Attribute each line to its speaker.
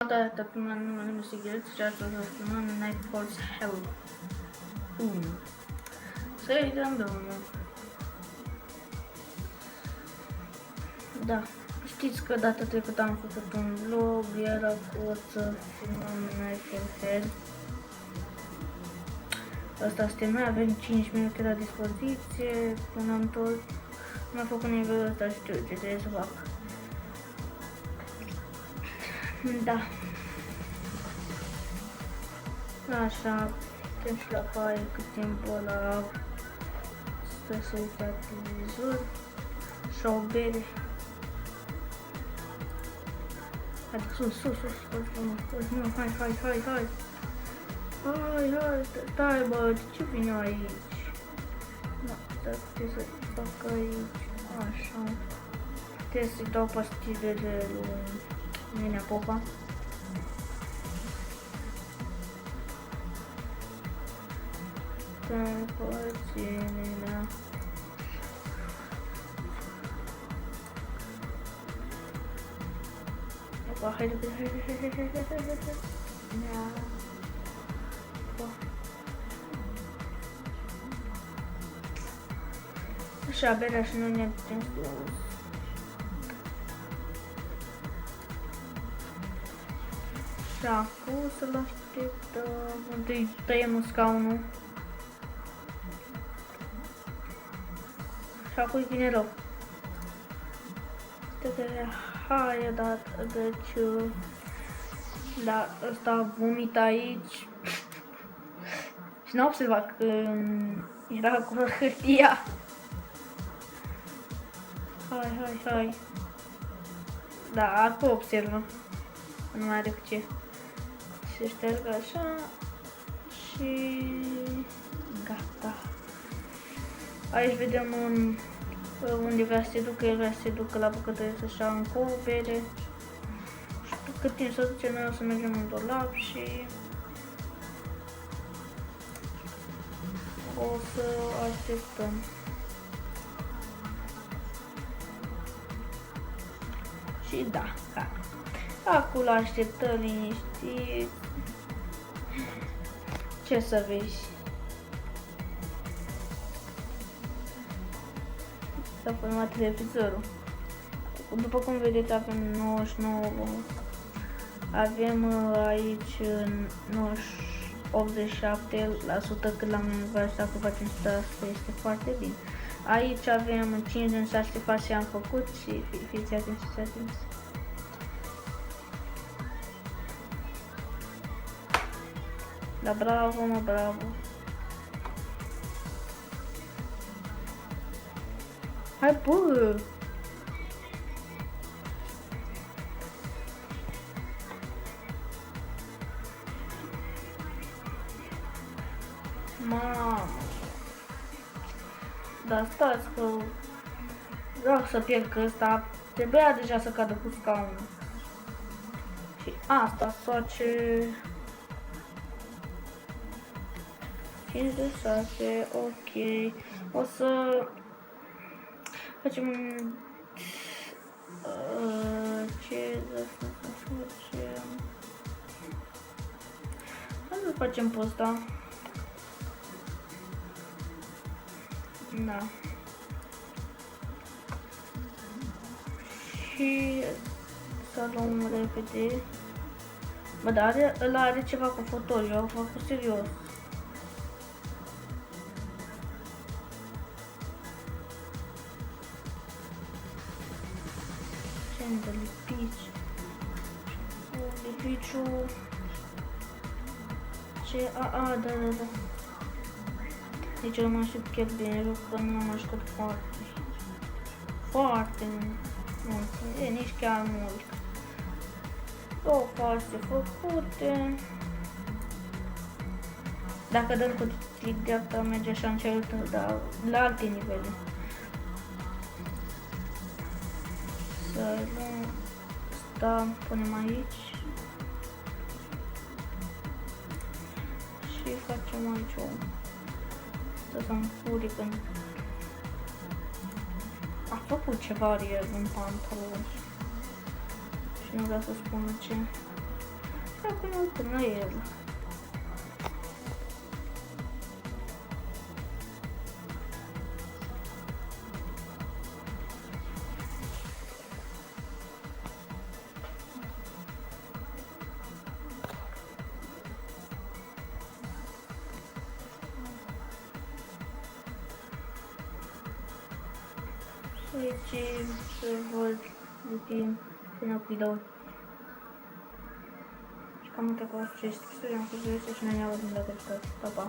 Speaker 1: dată până numele Musighileț și asta să spunem Nightfall's Hell 1. Să-i dăm drumul. Da, știți că data trecută am făcut un vlog, era cu să filmăm Nightfall's Hell. Asta suntem noi, avem 5 minute la dispoziție, până am tot. Nu am făcut nivelul ăsta, știu ce trebuie să fac. Da. Așa, putem și la paie cât timpul ăla stă să uite la televizor și o bere. Haide, sus, hai, stai bă, de ce vine aici? Da, dar puteți să fac aici, așa. Puteți să-i dau pastilele lui Nenea Popa. Nenea. Opa, hai. Așa, berea și noi ne putem sus. Și acum să-l așteptăm. Întâi tăiem scaunul. Și acum îi vine rău. Hai odată, deci... Da, ăsta vomit aici. Și n-a observat că era cu hârtia. Hai. Da, acum observă. Nu mai are cu ce. Se ștergă așa. Și... gata. Aici vedem unde vrea să se ducă. El vrea să se ducă la bucătărie să-și ia încă o bere. Și cât timp să duce, noi o să mergem în dulap și... o să așteptăm. Și da, gata. Acum l-așteptăm liniștit. Ce să vezi? S-a format televizorul. După cum vedeți avem 99. Avem aici 87%, cât la mine vă dacă facem asta este foarte bine. Aici avem 5 din 6 fase am făcut și fiți atenți. Da, bravo, mă, bravo. Hai, bă! Mamă! Dar stați că vreau să pierd, că ăsta trebuia deja să cadă cu scaunul. Și asta se face 5 de 6, ok. O să facem ce să facem? Hai să facem pe ăsta. Da. Și să luăm repede. Bă, dar ăla are ceva cu fotoliu, eu am făcut serios. Ce de lipici? Lipiciu. Ce? Da. Deci eu mă aștept chiar bine, că nu mă aștept foarte mult, nici chiar mult. Două faze făcute. Dacă dăm cu click dreapta merge așa în cealaltă, dar la alte nivele. Să luăm asta, punem aici. Și facem aici o... să-mi furi când a făcut ceva el în pantaloni și nu vreau să spună ce. No jedno. Deci, să văd de timp până upload. Și cam atât cu acest episod, am fost și ne-am auzit data viitoare. Pa, pa!